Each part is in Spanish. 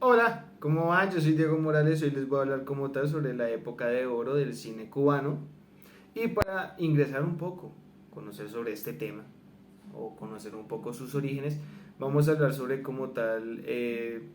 Hola, ¿cómo van? Yo soy Diego Morales y hoy les voy a hablar como tal sobre la época de oro del cine cubano. Y para ingresar un poco, conocer sobre este tema o conocer un poco sus orígenes, vamos a hablar sobre como tal,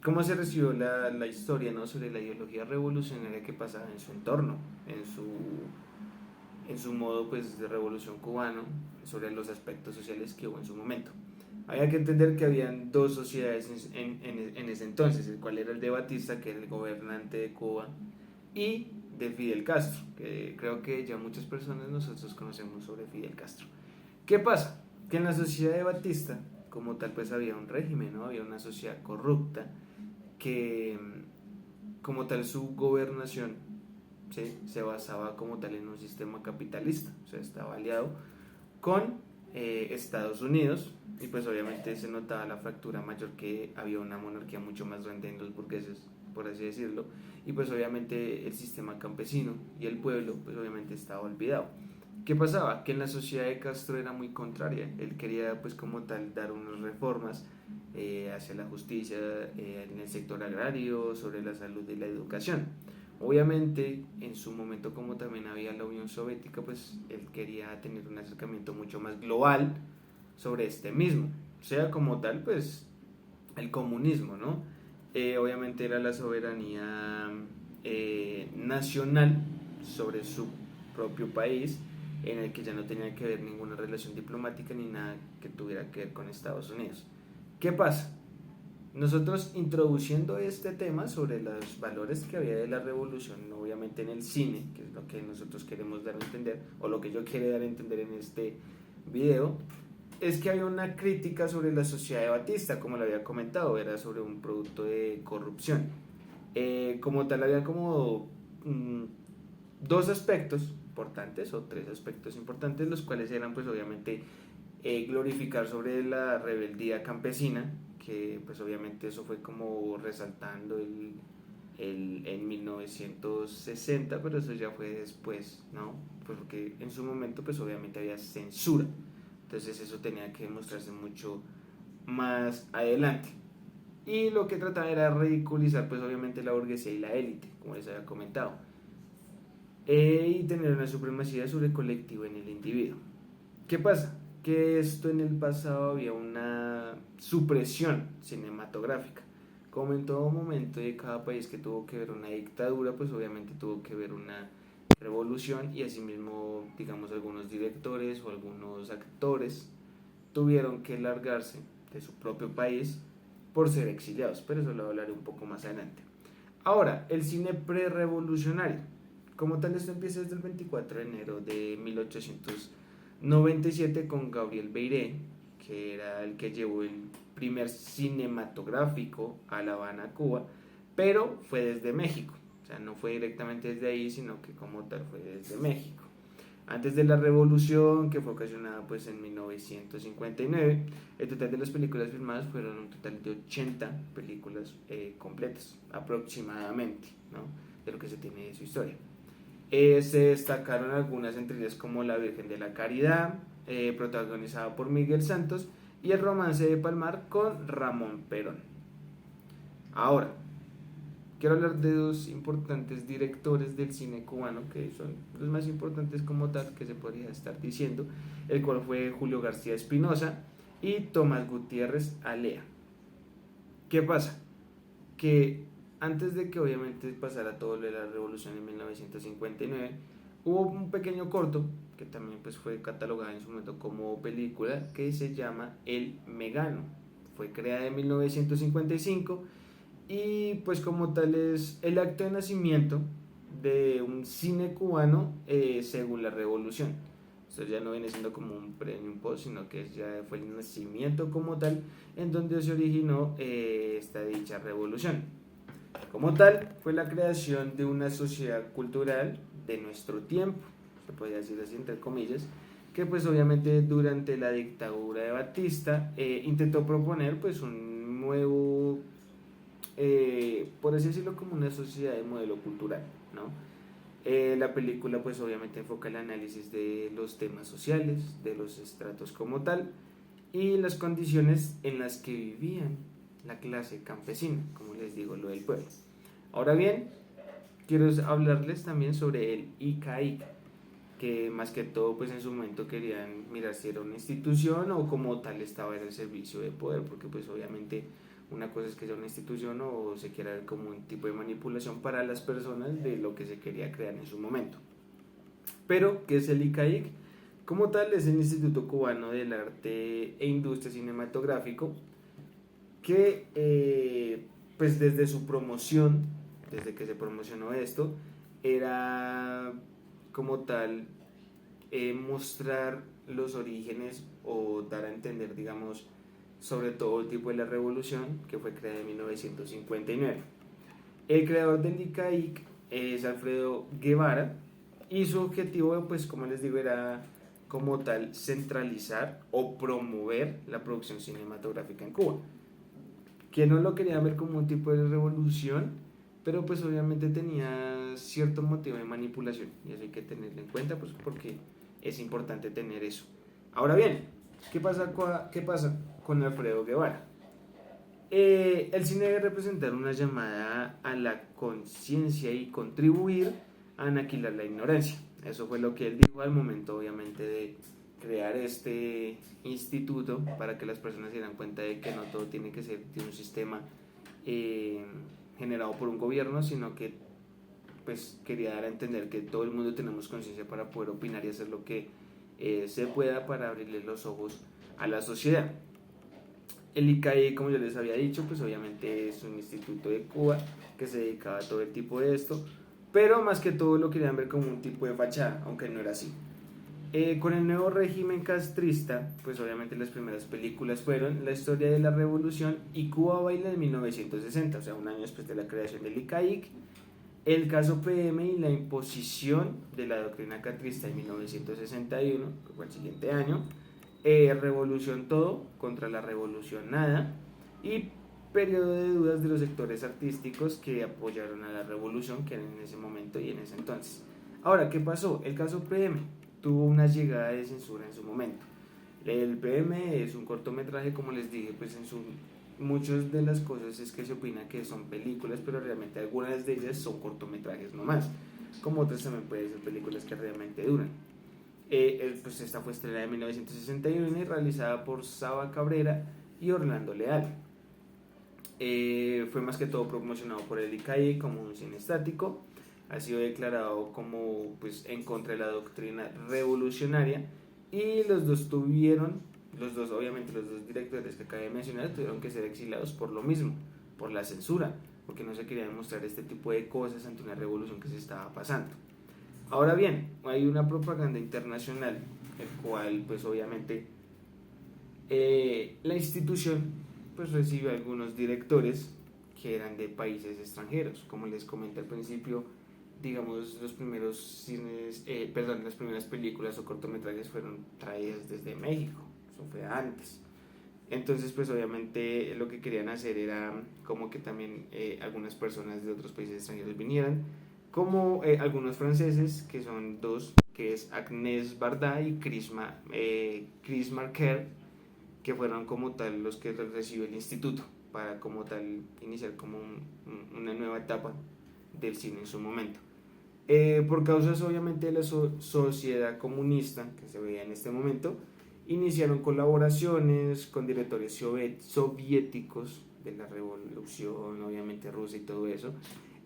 cómo se recibió la historia, ¿no? Sobre la ideología revolucionaria que pasaba en su entorno, en su modo pues de revolución cubano, sobre los aspectos sociales que hubo en su momento. Había que entender que habían dos sociedades en ese entonces, el cual era el de Batista, que era el gobernante de Cuba, y de Fidel Castro, que creo que ya muchas personas nosotros conocemos sobre Fidel Castro. ¿Qué pasa? Que en la sociedad de Batista, como tal, pues había un régimen, ¿no? Había una sociedad corrupta que, como tal, su gobernación, ¿sí? Se basaba como tal en un sistema capitalista, o sea, estaba aliado con Estados Unidos, y pues obviamente se notaba la fractura mayor, que había una monarquía mucho más grande en los burgueses, por así decirlo, y pues obviamente el sistema campesino y el pueblo pues obviamente estaba olvidado. ¿Qué pasaba? Que en la sociedad de Castro era muy contraria. Él quería pues como tal dar unas reformas hacia la justicia en el sector agrario, sobre la salud y la educación. Obviamente en su momento, como también había la Unión Soviética, pues él quería tener un acercamiento mucho más global sobre este mismo. O sea, como tal, pues el comunismo, ¿no? Obviamente era la soberanía nacional sobre su propio país, en el que ya no tenía que ver ninguna relación diplomática ni nada que tuviera que ver con Estados Unidos. ¿Qué pasa? Nosotros introduciendo este tema sobre los valores que había de la revolución, obviamente en el cine, que es lo que nosotros queremos dar a entender, o lo que yo quiero dar a entender en este video, es que había una crítica sobre la sociedad de Batista, como lo había comentado, era sobre un producto de corrupción. Como tal, había como dos aspectos importantes, o tres aspectos importantes, los cuales eran pues obviamente glorificar sobre la rebeldía campesina, que pues obviamente eso fue como resaltando en 1960, pero eso ya fue después, ¿no? Porque en su momento pues obviamente había censura, entonces eso tenía que mostrarse mucho más adelante. Y lo que trataba era ridiculizar pues obviamente la burguesía y la élite, como les había comentado, y tener una supremacía sobre el colectivo en el individuo. ¿Qué pasa? Que esto en el pasado había una supresión cinematográfica. Como en todo momento de cada país que tuvo que ver una dictadura, pues obviamente tuvo que ver una revolución, y asimismo, digamos, algunos directores o algunos actores tuvieron que largarse de su propio país por ser exiliados, pero eso lo hablaré un poco más adelante. Ahora, el cine pre-revolucionario. Como tal, esto empieza desde el 24 de enero de 1897 con Gabriel Beiré, que era el que llevó el primer cinematográfico a La Habana, Cuba, pero fue desde México. O sea, no fue directamente desde ahí, sino que como tal fue desde México. Antes de la revolución, que fue ocasionada pues en 1959, el total de las películas filmadas fueron un total de 80 películas completas, aproximadamente, ¿no? De lo que se tiene de su historia. Se destacaron algunas, entre ellas como La Virgen de la Caridad, protagonizada por Miguel Santos, y El Romance de Palmar con Ramón Perón. Ahora, quiero hablar de dos importantes directores del cine cubano, que son los más importantes como tal que se podría estar diciendo, el cual fue Julio García Espinosa y Tomás Gutiérrez Alea. ¿Qué pasa? Que antes de que obviamente pasara todo lo de la revolución en 1959, hubo un pequeño corto que también pues fue catalogado en su momento como película, que se llama El Megano. Fue creada en 1955, y pues como tal es el acto de nacimiento de un cine cubano según la revolución. Esto ya no viene siendo como un premio, un post, sino que ya fue el nacimiento como tal, en donde se originó esta dicha revolución. Como tal, fue la creación de una sociedad cultural de nuestro tiempo, se podría decir así entre comillas, que pues obviamente durante la dictadura de Batista intentó proponer pues un nuevo, por así decirlo, como una sociedad de modelo cultural, ¿no? La película pues obviamente enfoca el análisis de los temas sociales, de los estratos como tal, y las condiciones en las que vivían la clase campesina, como les digo, lo del pueblo. Ahora bien, quiero hablarles también sobre el ICAIC, que más que todo pues en su momento querían mirar si era una institución o como tal estaba en el servicio de poder, porque pues obviamente una cosa es que sea una institución o se quiera ver como un tipo de manipulación para las personas de lo que se quería crear en su momento. Pero, ¿qué es el ICAIC? Como tal es el Instituto Cubano del Arte e Industria Cinematográfico, que pues desde su promoción, desde que se promocionó esto, era como tal mostrar los orígenes o dar a entender, digamos, sobre todo el tipo de la revolución que fue creada en 1959. El creador del ICAIC es Alfredo Guevara y su objetivo, pues como les digo, era como tal centralizar o promover la producción cinematográfica en Cuba. Que no lo quería ver como un tipo de revolución, pero pues obviamente tenía cierto motivo de manipulación y eso hay que tenerlo en cuenta, pues porque es importante tener eso. Ahora bien, qué pasa con Alfredo Guevara? El cine debe representar una llamada a la conciencia y contribuir a aniquilar la ignorancia. Eso fue lo que él dijo al momento, obviamente, de crear este instituto para que las personas se dieran cuenta de que no todo tiene que ser de un sistema eh, generado por un gobierno, sino que pues quería dar a entender que todo el mundo tenemos conciencia para poder opinar y hacer lo que se pueda para abrirle los ojos a la sociedad. El ICAE, como yo les había dicho, pues obviamente es un instituto de Cuba que se dedicaba a todo el tipo de esto, pero más que todo lo querían ver como un tipo de fachada, aunque no era así. Con el nuevo régimen castrista, pues obviamente las primeras películas fueron La historia de la revolución y Cuba baila en 1960, o sea, un año después de la creación del ICAIC, el caso PM y la imposición de la doctrina castrista en 1961, que fue el siguiente año, Revolución Todo contra la Revolución Nada y periodo de dudas de los sectores artísticos que apoyaron a la revolución que era en ese momento y en ese entonces. Ahora, ¿qué pasó? El caso PM tuvo una llegada de censura en su momento. El PM es un cortometraje, como les dije, pues en su muchas de las cosas es que se opina que son películas, pero realmente algunas de ellas son cortometrajes nomás, como otras también pueden ser películas que realmente duran. Pues esta fue estrenada en 1961 y realizada por Saba Cabrera y Orlando Leal. Fue más que todo promocionado por el ICAI como un cine estático. Ha sido declarado como pues, en contra de la doctrina revolucionaria y obviamente los dos directores que acabé de mencionar tuvieron que ser exiliados por lo mismo, por la censura, porque no se quería demostrar este tipo de cosas ante una revolución que se estaba pasando. Ahora bien, hay una propaganda internacional, el cual pues obviamente la institución pues recibe algunos directores que eran de países extranjeros, como les comenté al principio, digamos los primeros las primeras películas o cortometrajes fueron traídas desde México, eso fue antes. Entonces pues obviamente lo que querían hacer era como que también algunas personas de otros países extranjeros vinieran, como algunos franceses, que son dos, que es Agnès Varda y Chris Marker, que fueron como tal los que recibió el instituto para como tal iniciar como una nueva etapa del cine en su momento. Por causas obviamente de la sociedad comunista que se veía en este momento, iniciaron colaboraciones con directores soviéticos de la revolución, obviamente rusa y todo eso,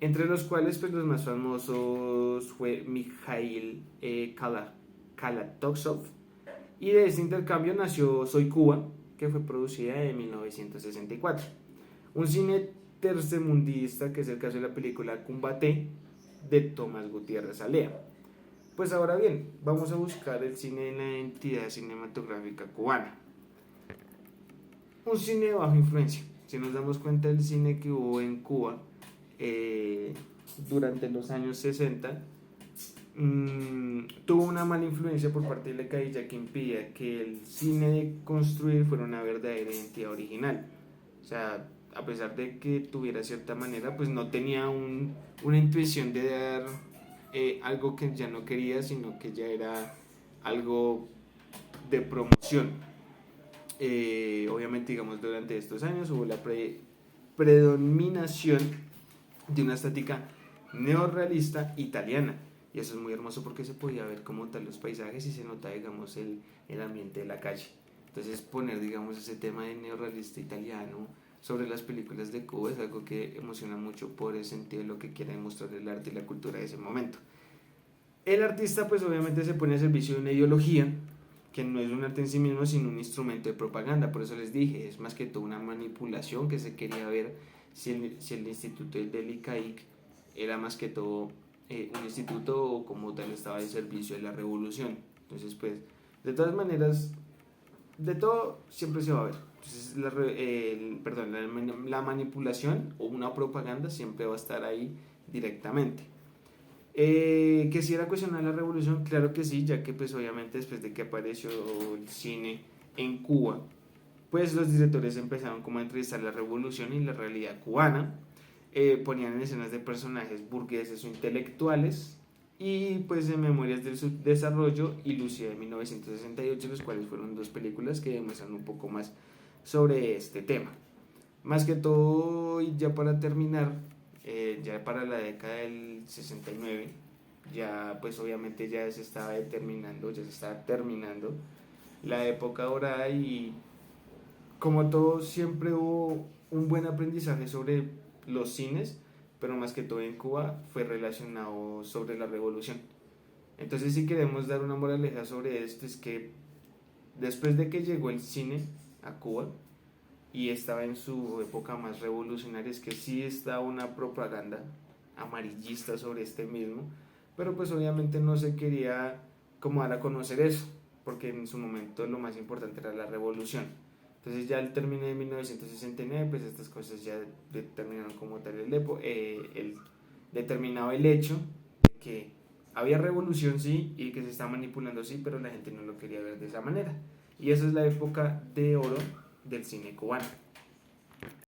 entre los cuales pues los más famosos fue Mikhail Kalatozov, y de este intercambio nació Soy Cuba, que fue producida en 1964. Un cine tercermundista, que es el caso de la película Cumbate, de Tomás Gutiérrez Alea. Pues ahora bien, vamos a buscar el cine en la entidad cinematográfica cubana. Un cine de baja influencia. Si nos damos cuenta del cine que hubo en Cuba durante los años 60, tuvo una mala influencia por parte de la calle que impedía que el cine de construir fuera una verdadera identidad original. O sea, a pesar de que tuviera cierta manera, pues no tenía una intuición de dar algo que ya no quería, sino que ya era algo de promoción. Obviamente, digamos, durante estos años hubo la predominación de una estética neorrealista italiana. Y eso es muy hermoso porque se podía ver como tal los paisajes y se nota, digamos, el ambiente de la calle. Entonces poner, digamos, ese tema de neorrealista italiano sobre las películas de Cuba es algo que emociona mucho por el sentido de lo que quiere demostrar el arte y la cultura de ese momento. El artista pues obviamente se pone a servicio de una ideología que no es un arte en sí mismo, sino un instrumento de propaganda. Por eso les dije, es más que todo una manipulación que se quería ver si el instituto del ICAIC era más que todo un instituto o como tal estaba de servicio de la revolución. Entonces pues de todas maneras, de todo siempre se va a ver. Entonces la manipulación o una propaganda siempre va a estar ahí directamente. Que si era cuestionar la revolución, claro que sí, ya que pues obviamente después de que apareció el cine en Cuba, pues los directores empezaron como a entrevistar la revolución y la realidad cubana, ponían en escenas de personajes burgueses o intelectuales y pues en Memorias del Subdesarrollo y Lucía de 1968, los cuales fueron dos películas que demuestran un poco más sobre este tema. Más que todo, y ya para terminar, ya para la década del 69, ya pues obviamente ya se estaba determinando, ya se estaba terminando la época dorada y como todo siempre hubo un buen aprendizaje sobre los cines, pero más que todo en Cuba fue relacionado sobre la revolución. Entonces si queremos dar una moraleja sobre esto es que después de que llegó el cine a Cuba, y estaba en su época más revolucionaria, es que sí estaba una propaganda amarillista sobre este mismo, pero pues obviamente no se quería como dar a conocer eso, porque en su momento lo más importante era la revolución. Entonces ya al término de 1969, pues estas cosas ya determinaron como tal determinado el hecho de que había revolución sí y que se estaba manipulando sí, pero la gente no lo quería ver de esa manera. Y esa es la época de oro del cine cubano.